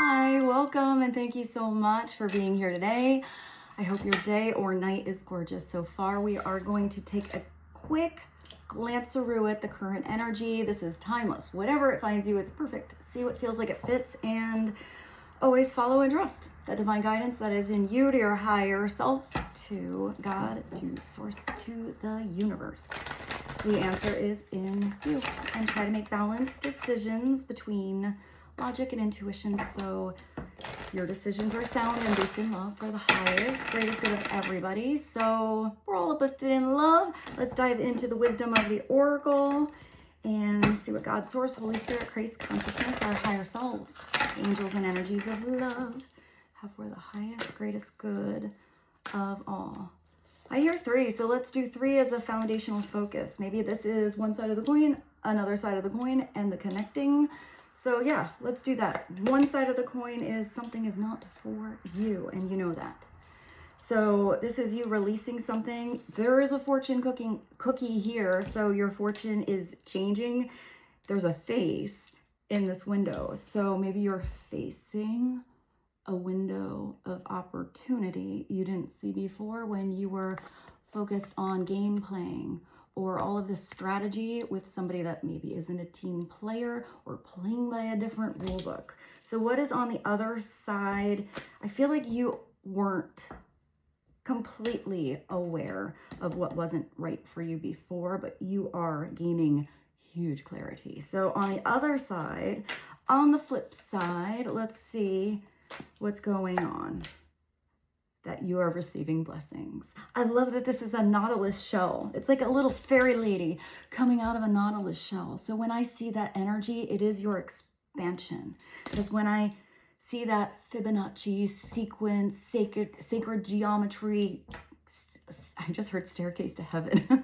Hi, welcome, and thank you so much for being here today. I hope your day or night is gorgeous so far. We are going to take a quick glance-a-roo at the current energy. This is timeless. Whatever it finds you, it's perfect. See what feels like it fits, and always follow and trust that divine guidance that is in you, to your higher self, to God, to source, to the universe. The answer is in you, and try to make balanced decisions between logic and intuition, so your decisions are sound and based in love for the highest, greatest good of everybody. So we're all uplifted in love. Let's dive into the wisdom of the oracle and see what God, Source, Holy Spirit, Christ, consciousness, our higher selves, angels and energies of love have for the highest, greatest good of all. I hear 3, so let's do 3 as a foundational focus. Maybe this is one side of the coin, another side of the coin, and the connecting. So yeah, let's do that. One side of the coin is something is not for you, and you know that. So this is you releasing something. There is a fortune cookie here, so your fortune is changing. There's a face in this window, so maybe you're facing a window of opportunity you didn't see before when you were focused on game playing, or all of this strategy with somebody that maybe isn't a team player or playing by a different rule book. So what is on the other side? I feel like you weren't completely aware of what wasn't right for you before, but you are gaining huge clarity. So on the other side, on the flip side, let's see what's going on. That you are receiving blessings. I love that this is a nautilus shell. It's like a little fairy lady coming out of a nautilus shell. So when I see that energy, it is your expansion. Because when I see that Fibonacci sequence, sacred geometry, I just heard Staircase to Heaven.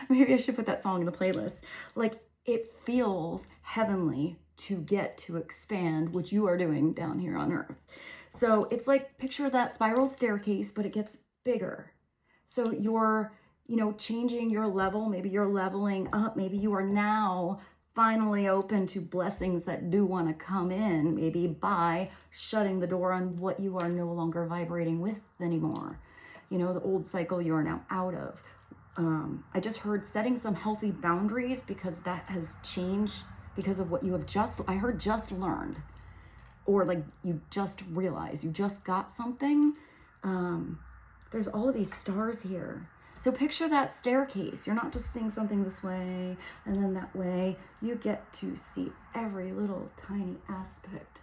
Maybe I should put that song in the playlist. Like, it feels heavenly to get to expand, which you are doing down here on earth. So it's like, picture that spiral staircase, but it gets bigger. So you're, changing your level. Maybe you're leveling up. Maybe you are now finally open to blessings that do want to come in, maybe by shutting the door on what you are no longer vibrating with anymore. The old cycle you are now out of. I just heard setting some healthy boundaries, because that has changed because of what you have just learned. Or like you just realized, you just got something. There's all of these stars here. So picture that staircase. You're not just seeing something this way and then that way. You get to see every little tiny aspect,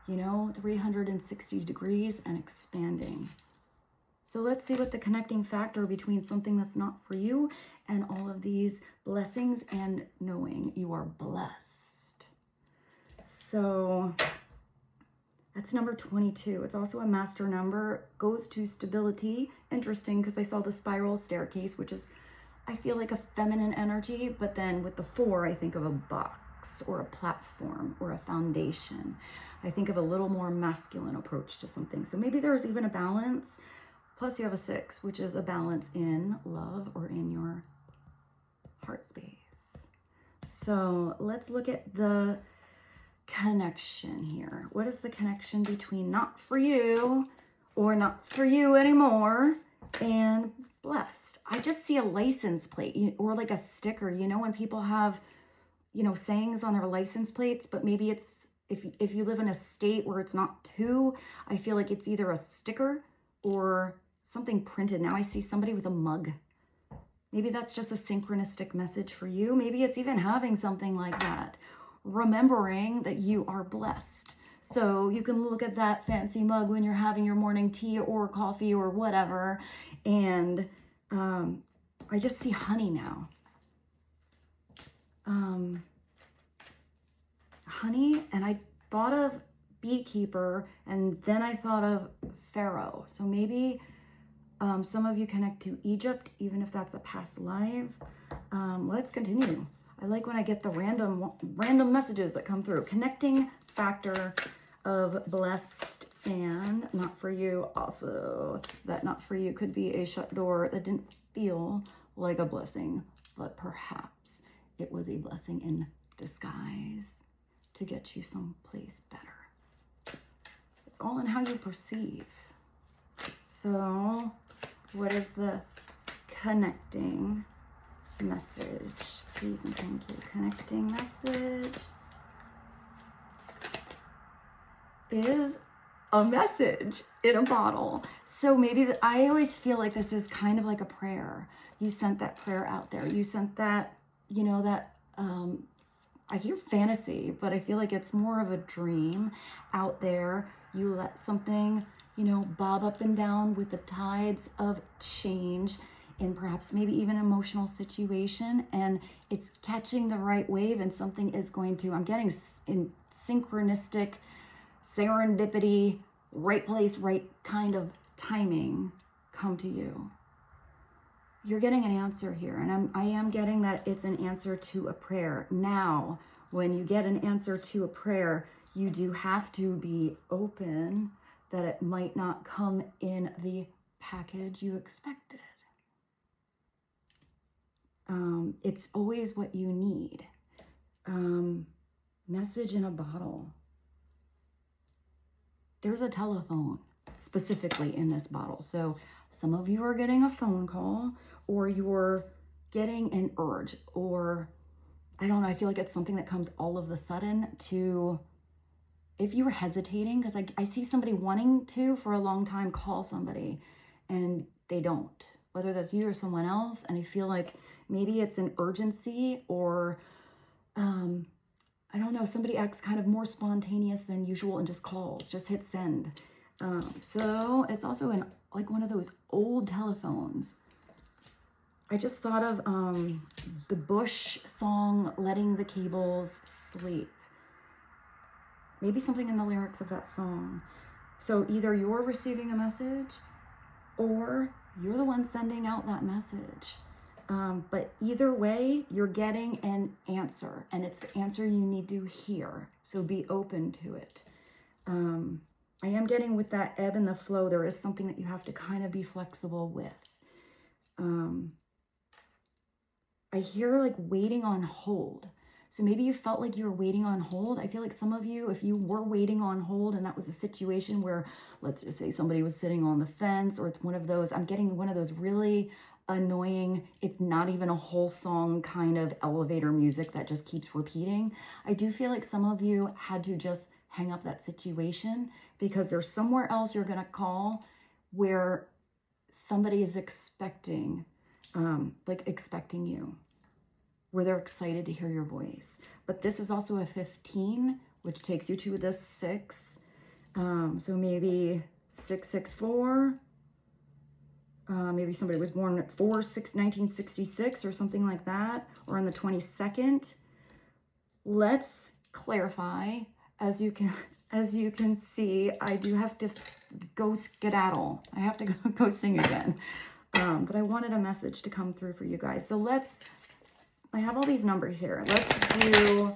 360 degrees and expanding. So let's see what the connecting factor between something that's not for you and all of these blessings and knowing you are blessed. So that's number 22. It's also a master number, goes to stability. Interesting, because I saw the spiral staircase, which is, I feel like a feminine energy, but then with the 4, I think of a box or a platform or a foundation. I think of a little more masculine approach to something. So maybe there's even a balance. Plus you have a 6, which is a balance in love or in your heart space. So let's look at the connection here. What is the connection between not for you or not for you anymore and blessed? I just see a license plate or like a sticker, when people have, sayings on their license plates, but maybe it's, if you live in a state where it's not 2, I feel like it's either a sticker or something printed. Now I see somebody with a mug. Maybe that's just a synchronistic message for you. Maybe it's even having something like that. Remembering that you are blessed. So you can look at that fancy mug when you're having your morning tea or coffee or whatever. And I just see honey now. Honey, and I thought of beekeeper, and then I thought of Pharaoh. So maybe some of you connect to Egypt, even if that's a past life. Let's continue. I like when I get the random messages that come through. Connecting factor of blessed and not for you. Also, that not for you could be a shut door that didn't feel like a blessing, but perhaps it was a blessing in disguise to get you someplace better. It's all in how you perceive. So what is the connecting message? Please and thank you. Connecting message is a message in a bottle. So maybe I always feel like this is kind of like a prayer. You sent that prayer out there. You sent that, you know, that, I hear fantasy, but I feel like it's more of a dream out there. You let something, you know, bob up and down with the tides of change in perhaps maybe even an emotional situation, and it's catching the right wave, and something is going to, I'm getting in synchronistic, serendipity, right place, right kind of timing come to you. You're getting an answer here, and I am getting that it's an answer to a prayer. Now, when you get an answer to a prayer, you do have to be open that it might not come in the package you expected. It's always what you need. Message in a bottle. There's a telephone specifically in this bottle. So some of you are getting a phone call, or you're getting an urge, or I don't know, I feel like it's something that comes all of a sudden to, if you were hesitating, because I see somebody wanting to for a long time call somebody and they don't, whether that's you or someone else, and I feel like maybe it's an urgency, or I don't know, somebody acts kind of more spontaneous than usual and just calls, just hit send. So it's also in like one of those old telephones. I just thought of the Bush song, Letting the Cables Sleep. Maybe something in the lyrics of that song. So either you're receiving a message or you're the one sending out that message. But either way, you're getting an answer, and it's the answer you need to hear. So be open to it. I am getting with that ebb and the flow, there is something that you have to kind of be flexible with. I hear like waiting on hold. So maybe you felt like you were waiting on hold. I feel like some of you, if you were waiting on hold and that was a situation where, let's just say somebody was sitting on the fence, or it's one of those, I'm getting one of those really annoying, it's not even a whole song kind of elevator music that just keeps repeating. I do feel like some of you had to just hang up that situation because there's somewhere else you're going to call where somebody is expecting, expecting you, where they're excited to hear your voice. But this is also a 15, which takes you to the 6. So maybe 664. Maybe somebody was born at 4/6/1966 or something like that, or on the 22nd. Let's clarify. As you can see, I do have to go skedaddle. I have to go sing again. But I wanted a message to come through for you guys. So I have all these numbers here. Let's do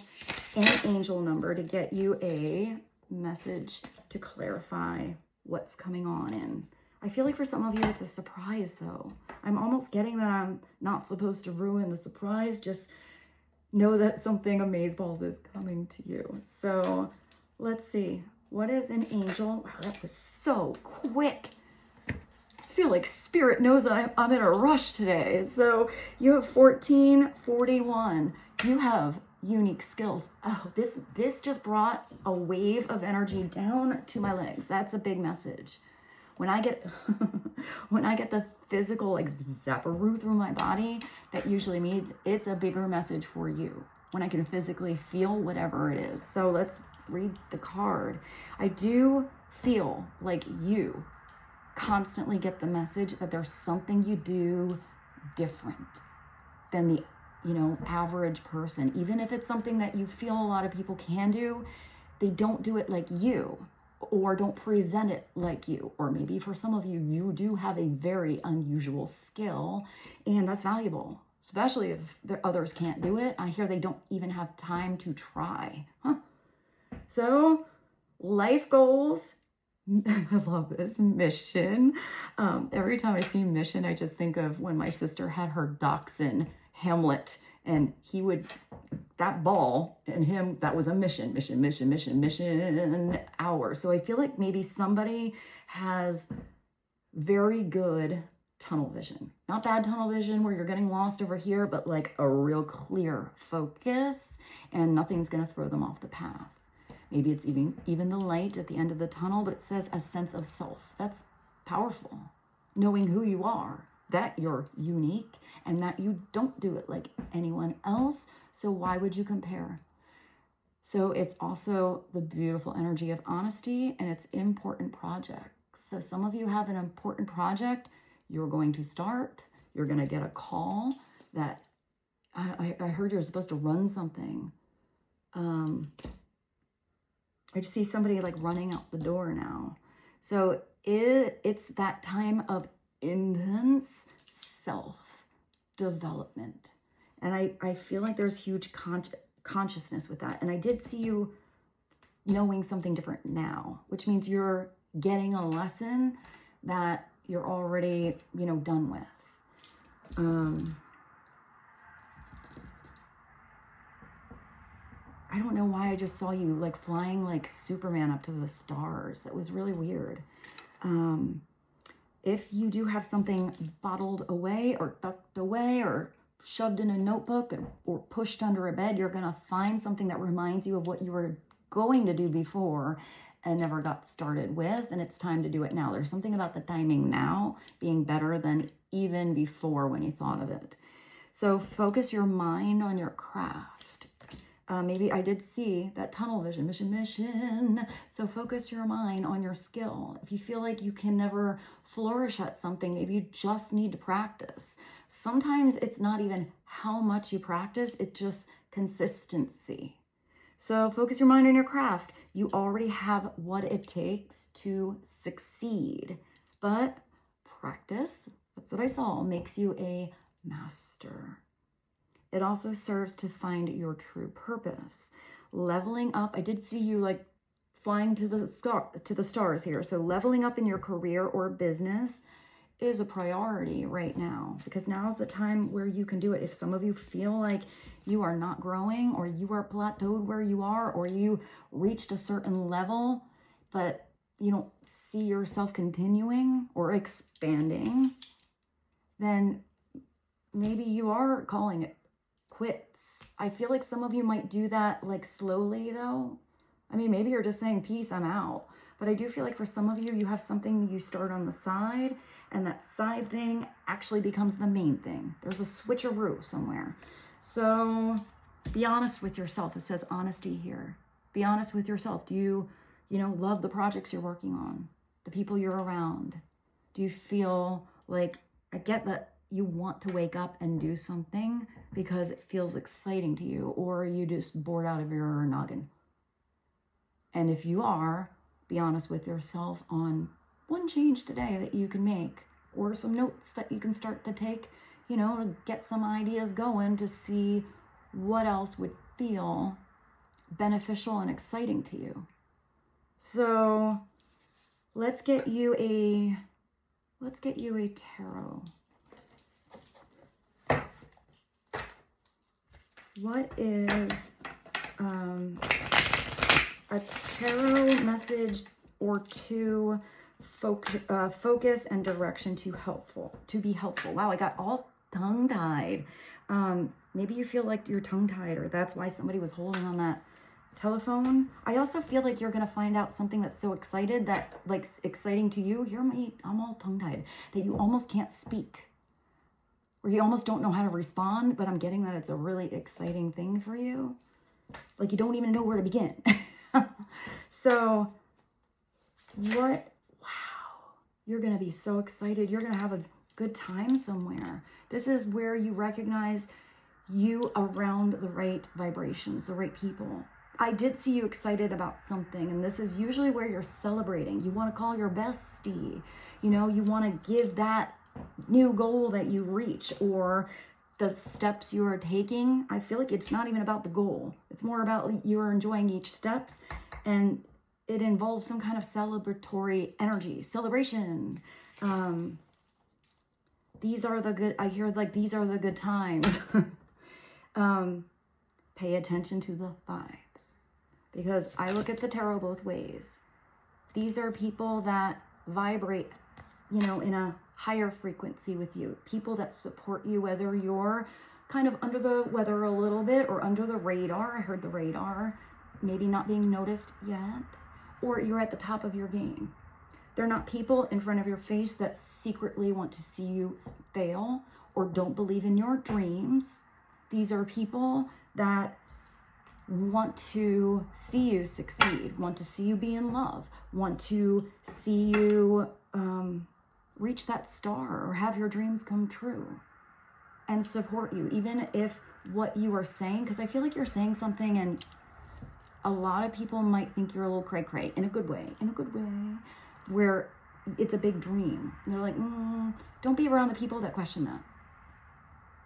an angel number to get you a message to clarify what's coming on in. I feel like for some of you, it's a surprise though. I'm almost getting that I'm not supposed to ruin the surprise. Just know that something amazeballs is coming to you. So let's see. What is an angel? Wow, that was so quick. I feel like spirit knows I'm in a rush today. So you have 1441. You have unique skills. Oh, this just brought a wave of energy down to my legs. That's a big message. When I get the physical like zapperoo through my body, that usually means it's a bigger message for you. When I can physically feel whatever it is. So let's read the card. I do feel like you constantly get the message that there's something you do different than the, average person. Even if it's something that you feel a lot of people can do, they don't do it like you, or don't present it like you. Or maybe for some of you, you do have a very unusual skill, and that's valuable, especially if the others can't do it. I hear they don't even have time to try. So life goals. I love this. Mission. Every time I see mission, I just think of when my sister had her dachshund Hamlet And he would, that ball and him, that was a mission hour. So I feel like maybe somebody has very good tunnel vision. Not bad tunnel vision where you're getting lost over here, but like a real clear focus and nothing's going to throw them off the path. Maybe it's even the light at the end of the tunnel, but it says a sense of self. That's powerful. Knowing who you are, that you're unique and that you don't do it like anyone else. So why would you compare? So it's also the beautiful energy of honesty, and it's important projects. So some of you have an important project you're going to start. You're going to get a call that I heard you're supposed to run something. I just see somebody like running out the door now. So it's that time of intense self-development. And I feel like there's huge consciousness with that. And I did see you knowing something different now, which means you're getting a lesson that you're already, you know, done with. I don't know why I just saw you like flying like Superman up to the stars. That was really weird. If you do have something bottled away or tucked away or shoved in a notebook or pushed under a bed, you're going to find something that reminds you of what you were going to do before and never got started with, and it's time to do it now. There's something about the timing now being better than even before when you thought of it. So focus your mind on your craft. Maybe I did see that tunnel vision, mission. So focus your mind on your skill. If you feel like you can never flourish at something, maybe you just need to practice. Sometimes it's not even how much you practice, it's just consistency. So focus your mind on your craft. You already have what it takes to succeed. But practice, that's what I saw, makes you a master. It also serves to find your true purpose. Leveling up, I did see you like flying to the stars here. So leveling up in your career or business is a priority right now, because now is the time where you can do it. If some of you feel like you are not growing, or you are plateaued where you are, or you reached a certain level, but you don't see yourself continuing or expanding, then maybe you are calling it quits. I feel like some of you might do that like slowly though. I mean, maybe you're just saying, peace, I'm out. But I do feel like for some of you, you have something you start on the side, and that side thing actually becomes the main thing. There's a switcheroo somewhere. So be honest with yourself. It says honesty here. Be honest with yourself. Do you love the projects you're working on? The people you're around? Do you feel like, I get that you want to wake up and do something because it feels exciting to you, or are you just bored out of your noggin? And if you are, be honest with yourself on one change today that you can make, or some notes that you can start to take, to get some ideas going to see what else would feel beneficial and exciting to you. So let's get you a tarot. What is a tarot message or two, focus and direction to be helpful? Wow, I got all tongue-tied. Maybe you feel like you're tongue-tied, or that's why somebody was holding on that telephone. I also feel like you're going to find out something that's so exciting to you. I'm all tongue-tied, that you almost can't speak, or you almost don't know how to respond, but I'm getting that it's a really exciting thing for you. Like you don't even know where to begin. So wow, you're going to be so excited. You're going to have a good time somewhere. This is where you recognize you around the right vibrations, the right people. I did see you excited about something, and this is usually where you're celebrating. You want to call your bestie, you want to give that new goal that you reach, or the steps you are taking. I feel like it's not even about the goal. It's more about you are enjoying each steps, and it involves some kind of celebratory energy, celebration. These are the good, I hear like these are the good times. Pay attention to the vibes, because I look at the tarot both ways. These are people that vibrate, you know, in a higher frequency with you. People that support you, whether you're kind of under the weather a little bit or under the radar. I heard the radar, maybe not being noticed yet, or you're at the top of your game. They're not people in front of your face that secretly want to see you fail or don't believe in your dreams. These are people that want to see you succeed, want to see you be in love, want to see you reach that star or have your dreams come true, and support you, even if what you are saying, because I feel like you're saying something and a lot of people might think you're a little cray-cray, in a good way, where it's a big dream. And they're like, don't be around the people that question that.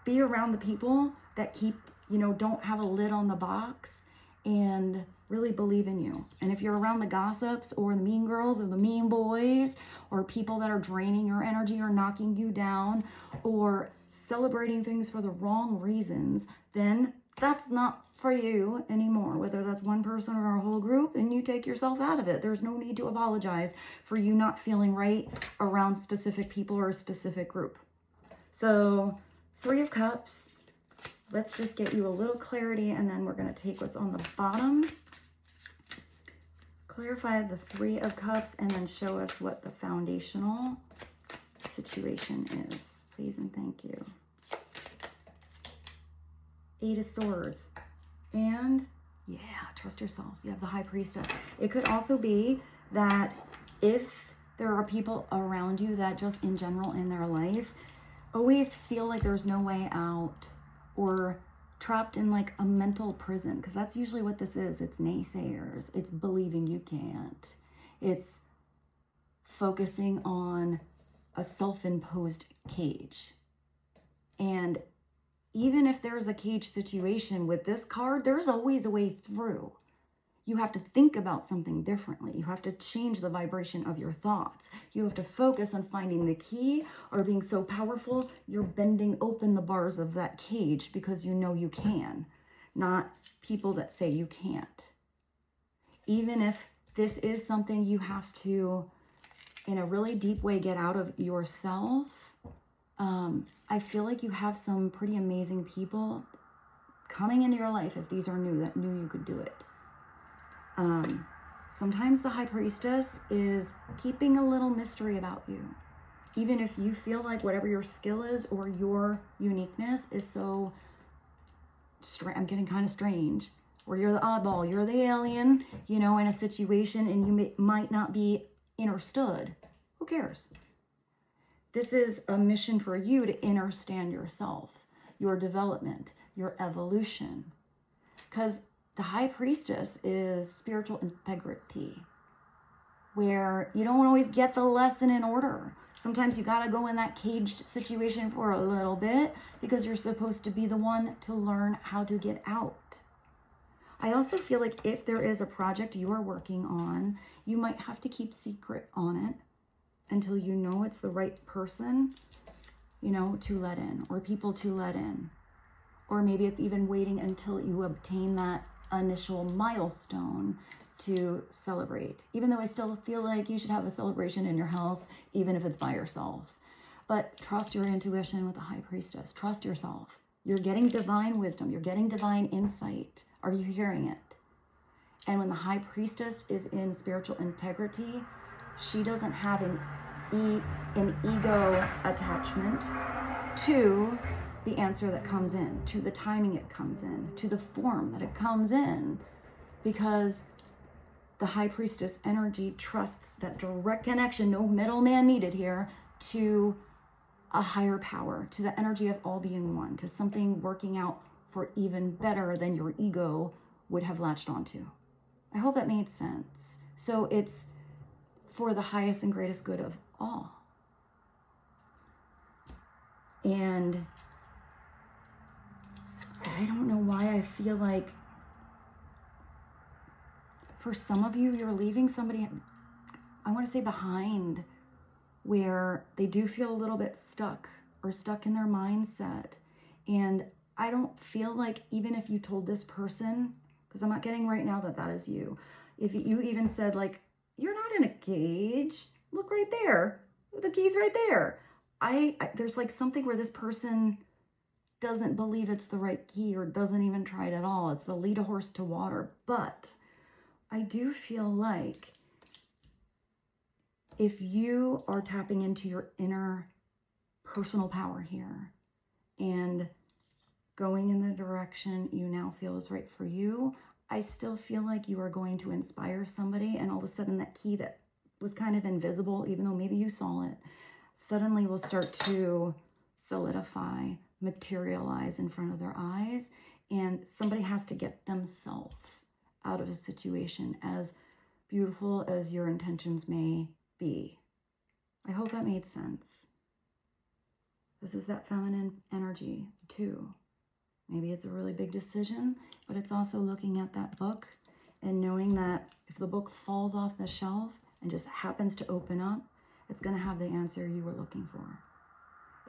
Be around the people that keep, you know, don't have a lid on the box and really believe in you. And if you're around the gossips or the mean girls or the mean boys or people that are draining your energy or knocking you down or celebrating things for the wrong reasons, then that's not for you anymore, whether that's one person or a whole group, and you take yourself out of it. There's no need to apologize for you not feeling right around specific people or a specific group. So 3 of Cups. Let's just get you a little clarity, and then we're going to take what's on the bottom, clarify the 3 of Cups, and then show us what the foundational situation is. Please and thank you. 8 of Swords. And yeah, trust yourself. You have the High Priestess. It could also be that if there are people around you that just in general in their life always feel like there's no way out, or trapped in like a mental prison, because that's usually what this is. It's naysayers. It's believing you can't. It's focusing on a self-imposed cage. And even if there's a cage situation with this card, there's always a way through. You have to think about something differently. You have to change the vibration of your thoughts. You have to focus on finding the key, or being so powerful, you're bending open the bars of that cage because you know you can, not people that say you can't. Even if this is something you have to, in a really deep way, get out of yourself, I feel like you have some pretty amazing people coming into your life, if these are new, that knew you could do it. Sometimes the High Priestess is keeping a little mystery about you. Even if you feel like whatever your skill is or your uniqueness is so, I'm getting kind of strange, or you're the oddball, you're the alien, you know, in a situation, and you might not be understood. Who cares? This is a mission for you to understand yourself, your development, your evolution. Because the High Priestess is spiritual integrity, where you don't always get the lesson in order. Sometimes you got to go in that caged situation for a little bit because you're supposed to be the one to learn how to get out. I also feel like if there is a project you are working on, you might have to keep secret on it until you know it's the right person, you know, to let in, or people to let in. Or maybe it's even waiting until you obtain that initial milestone to celebrate. Even though I still feel like you should have a celebration in your house, even if it's by yourself. But trust your intuition with the High Priestess. Trust yourself. You're getting divine wisdom. You're getting divine insight. Are you hearing it? And when the High Priestess is in spiritual integrity, she doesn't have an ego attachment to the answer that comes in, to the timing it comes in, to the form that it comes in, because the High Priestess energy trusts that direct connection, no middleman needed here, to a higher power, to the energy of all being one, to something working out for even better than your ego would have latched onto. I hope that made sense. So it's for the highest and greatest good of all. And I don't know why I feel like for some of you, you're leaving somebody, I want to say behind, where they do feel a little bit stuck or stuck in their mindset. And I don't feel like even if you told this person, because I'm not getting right now that that is you, if you even said like, you're not in a cage, look right there, the key's right there. There's like something where this person doesn't believe it's the right key or doesn't even try it at all. It's the lead a horse to water. But I do feel like if you are tapping into your inner personal power here and going in the direction you now feel is right for you, I still feel like you are going to inspire somebody, and all of a sudden that key that was kind of invisible, even though maybe you saw it, suddenly will start to solidify, materialize in front of their eyes, and somebody has to get themselves out of a situation, as beautiful as your intentions may be. I hope that made sense. This is that feminine energy too. Maybe it's a really big decision, but it's also looking at that book and knowing that if the book falls off the shelf and just happens to open up, it's going to have the answer you were looking for.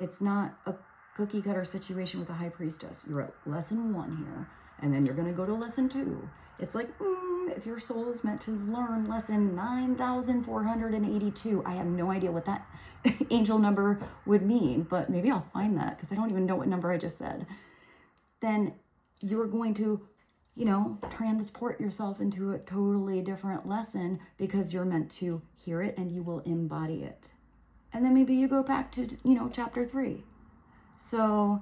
It's not a cookie cutter situation with a high priestess. You're at lesson 1 here, and then you're going to go to lesson 2. It's like, if your soul is meant to learn lesson 9,482, I have no idea what that angel number would mean, but maybe I'll find that because I don't even know what number I just said. Then you're going to, transport yourself into a totally different lesson because you're meant to hear it and you will embody it. And then maybe you go back to, chapter 3. So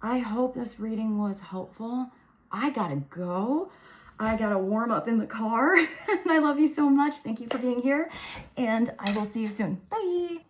I hope this reading was helpful. I gotta go. I gotta warm up in the car. And I love you so much. Thank you for being here. And I will see you soon. Bye.